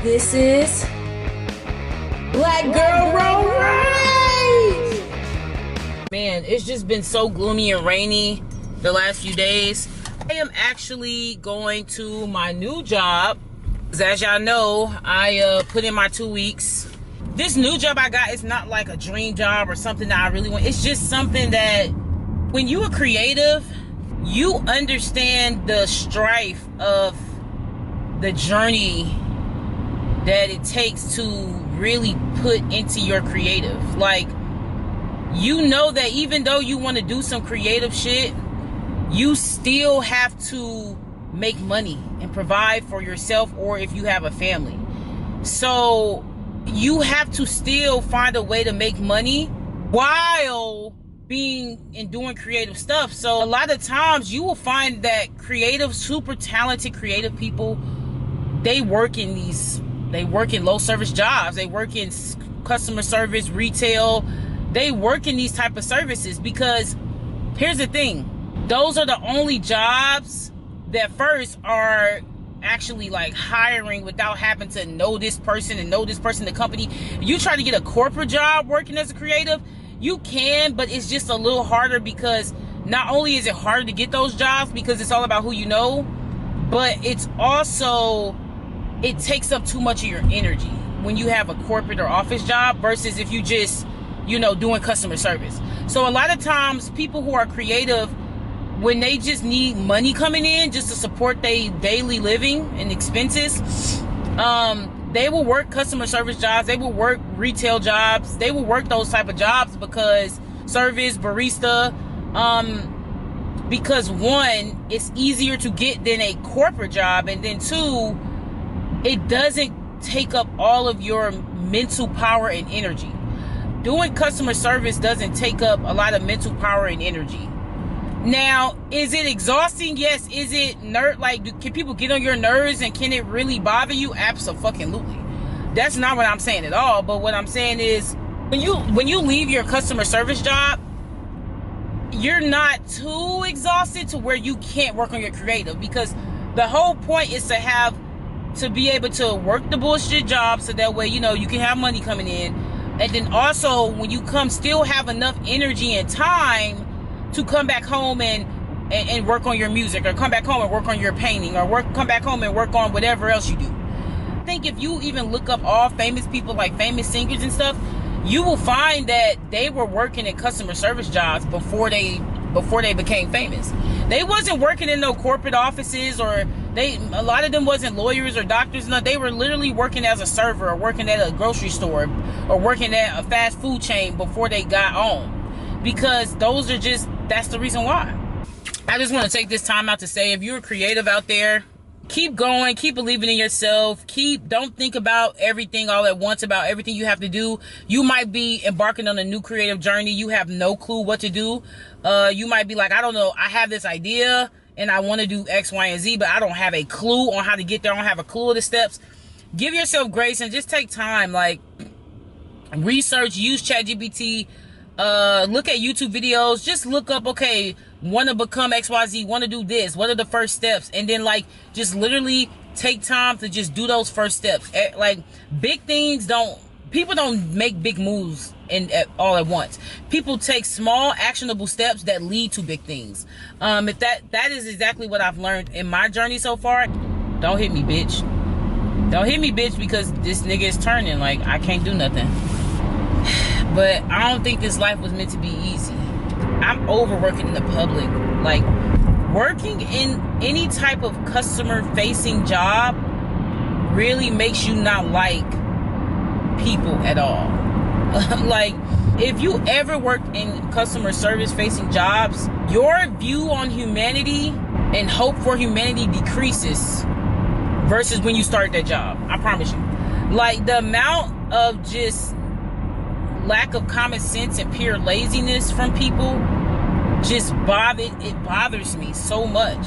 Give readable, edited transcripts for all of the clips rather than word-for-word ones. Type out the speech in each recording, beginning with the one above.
This is Black Girl Roll Rage. Man, it's just been so gloomy and rainy the last few days. I am actually going to my new job. As y'all know, I put in my 2 weeks. This new job I got is not like a dream job or something that I really want. It's just something that when you are creative, you understand the strife of the journey that it takes to really put into your creative. Like, you know that even though you want to do some creative shit, you still have to make money and provide for yourself, or if you have a family. So you have to still find a way to make money while being and doing creative stuff. So a lot of times you will find that creative, super talented creative people, they work in low service jobs. They work in customer service, retail. They work in these type of services because here's the thing. Those are the only jobs that first are actually like hiring without having to know this person and know this person in the company. You try to get a corporate job working as a creative, you can, but it's just a little harder because not only is it harder to get those jobs because it's all about who you know, but it's also, it takes up too much of your energy when you have a corporate or office job versus if you just, doing customer service. So a lot of times people who are creative, when they just need money coming in just to support their daily living and expenses, they will work customer service jobs, they will work retail jobs, they will work those type of jobs because service, barista, because one, it's easier to get than a corporate job, and then two, it doesn't take up all of your mental power and energy. Doing customer service doesn't take up a lot of mental power and energy. Now, is it exhausting? Yes. Is it can people get on your nerves and can it really bother you? Absolutely. That's not what I'm saying at all. But what I'm saying is when you leave your customer service job, you're not too exhausted to where you can't work on your creative, because the whole point is to be able to work the bullshit job so that way, you can have money coming in. And then also when you still have enough energy and time to come back home and work on your music, or come back home and work on your painting, or come back home and work on whatever else you do. I think if you even look up all famous people, like famous singers and stuff, you will find that they were working in customer service jobs before they became famous. They wasn't working in no corporate offices, or a lot of them wasn't lawyers or doctors. No, they were literally working as a server, or working at a grocery store, or working at a fast food chain before they got on. Because that's the reason why. I just want to take this time out to say, if you're creative out there, keep going, keep believing in yourself, don't think about everything all at once, about everything you have to do. You might be embarking on a new creative journey. You have no clue what to do. You might be like, I don't know, I have this idea and I want to do X, Y, and Z, but I don't have a clue on how to get there. I don't have a clue of the steps. Give yourself grace and just take time. Like, research, use ChatGPT, look at YouTube videos, just look up, okay, want to become XYZ, want to do this, what are the first steps? And then just literally take time to just do those first steps. Big things people don't make big moves all at once. People take small actionable steps that lead to big things. If that is exactly what I've learned in my journey so far. Don't hit me, bitch. Don't hit me, bitch, because this nigga is turning. I can't do nothing. But I don't think this life was meant to be easy. I'm overworking in the public. Working in any type of customer-facing job really makes you not like people at all. If you ever worked in customer service-facing jobs, your view on humanity and hope for humanity decreases versus when you start that job. I promise you. The amount of just lack of common sense and pure laziness from people it bothers me so much.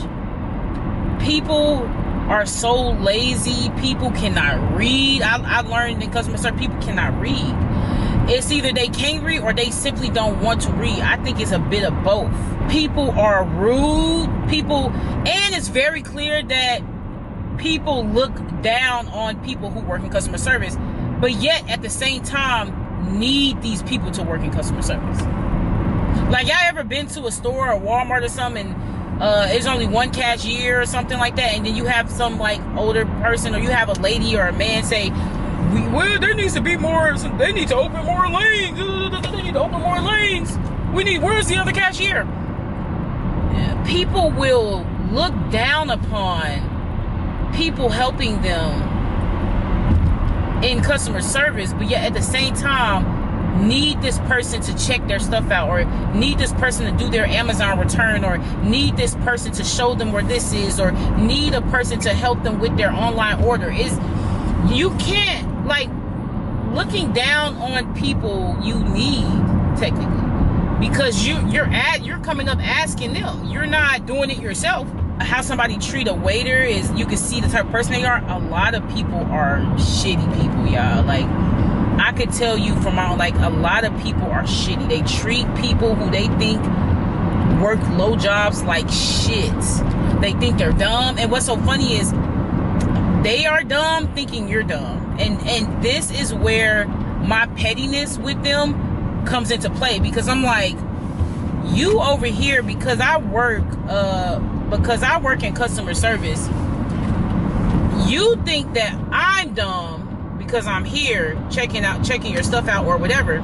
People are so lazy. People cannot read. I learned in customer service, people cannot read. It's either they can't read or they simply don't want to read. I think it's a bit of both. People are rude. And it's very clear that people look down on people who work in customer service, but yet at the same time need these people to work in customer service. Like, y'all ever been to a store or Walmart or something, and there's only one cashier or something like that, and then you have some like older person, or you have a lady or a man say, well, there needs to be more, they need to open more lanes, they need to open more lanes, where's the other cashier? People will look down upon people helping them in customer service, but yet at the same time need this person to check their stuff out, or need this person to do their Amazon return, or need this person to show them where this is, or need a person to help them with their online order. You can't, like, looking down on people you need, technically, because you're coming up asking them. You're not doing it yourself. How somebody treat a waiter is, you can see the type of person they are. A lot of people are shitty people, y'all. Like, I could tell you from my own, like, a lot of people are shitty. They treat people who they think work low jobs like shit. They think they're dumb. And what's so funny is they are dumb thinking you're dumb. And this is where my pettiness with them comes into play, because I'm like, you over here, because I work in customer service, you think that I'm dumb because I'm here checking your stuff out or whatever.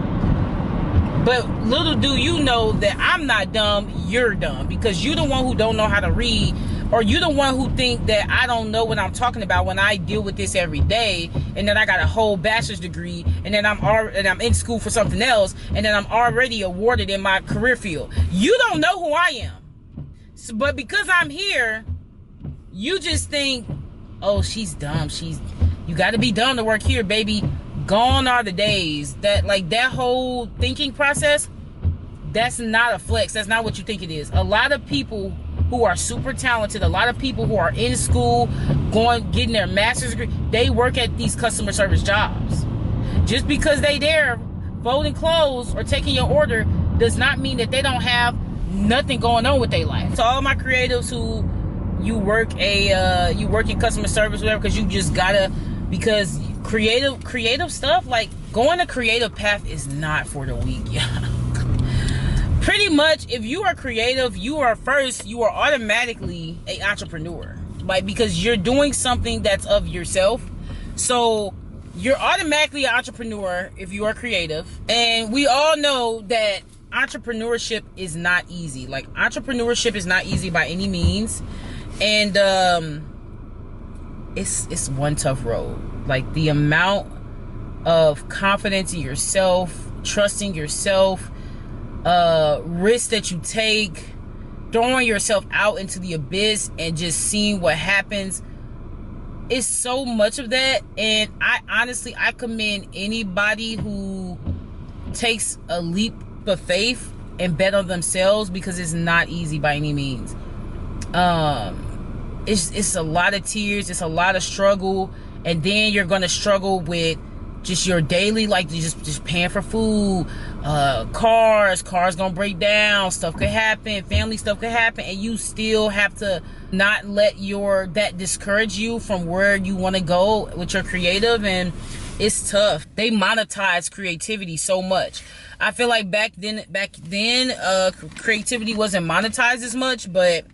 But little do you know that I'm not dumb, you're dumb, because you're the one who don't know how to read, or you're the one who think that I don't know what I'm talking about when I deal with this every day, and then I got a whole bachelor's degree, and then I'm in school for something else, and then I'm already awarded in my career field. You don't know who I am. So, but because I'm here, you just think, oh, she's dumb. You got to be dumb to work here, baby. Gone are the days that, like, that whole thinking process, that's not a flex. That's not what you think it is. A lot of people who are super talented, a lot of people who are in school, getting their master's degree, they work at these customer service jobs. Just because they there folding clothes or taking your order does not mean that they don't have nothing going on with their life. So all my creatives who you work in customer service, whatever, because you just gotta, because creative stuff, like, going a creative path is not for the weak, yeah. Pretty much, if you are creative, you are automatically an entrepreneur, like, because you're doing something that's of yourself. So you're automatically an entrepreneur if you are creative. And we all know that entrepreneurship is not easy. Like, entrepreneurship is not easy by any means. And it's one tough road. Like, the amount of confidence in yourself, trusting yourself, risks that you take, throwing yourself out into the abyss and just seeing what happens. It's so much of that. And I commend anybody who takes a leap of faith and bet on themselves, because it's not easy by any means. It's a lot of tears, it's a lot of struggle, and then you're gonna struggle with just your daily, like, just paying for food, cars gonna break down, stuff could happen, family stuff could happen, and you still have to not let that discourage you from where you want to go with your creative. And it's tough. They monetize creativity so much. I feel like back then creativity wasn't monetized as much, but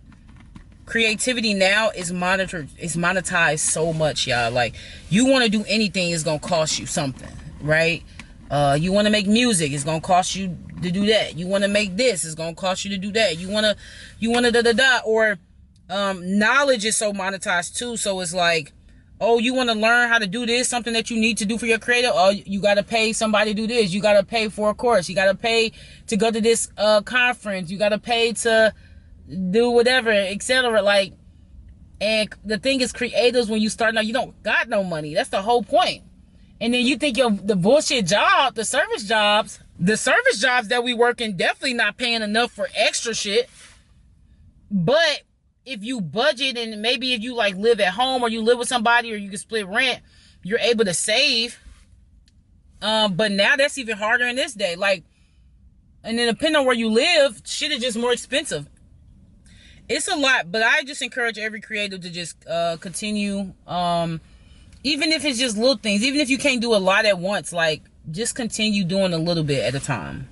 creativity now is monetized so much, y'all. Like, you want to do anything, it's gonna cost you something, right? You want to make music, it's gonna cost you to do that. You want to make this, it's gonna cost you to do that. You wanna or knowledge is so monetized too. So it's like, oh, you want to learn how to do this, something that you need to do for your creative. Oh, you got to pay somebody to do this. You got to pay for a course. You got to pay to go to this conference. You got to pay to do whatever, etc. Like, and the thing is, creators, when you start out, you don't got no money. That's the whole point. And then you think the bullshit job, the service jobs that we work in, definitely not paying enough for extra shit. But if you budget, and maybe if you, like, live at home, or you live with somebody, or you can split rent, you're able to save. But now that's even harder in this day. Like, and then depending on where you live, shit is just more expensive. It's a lot, but I just encourage every creative to just continue. Even if it's just little things, even if you can't do a lot at once, like just continue doing a little bit at a time.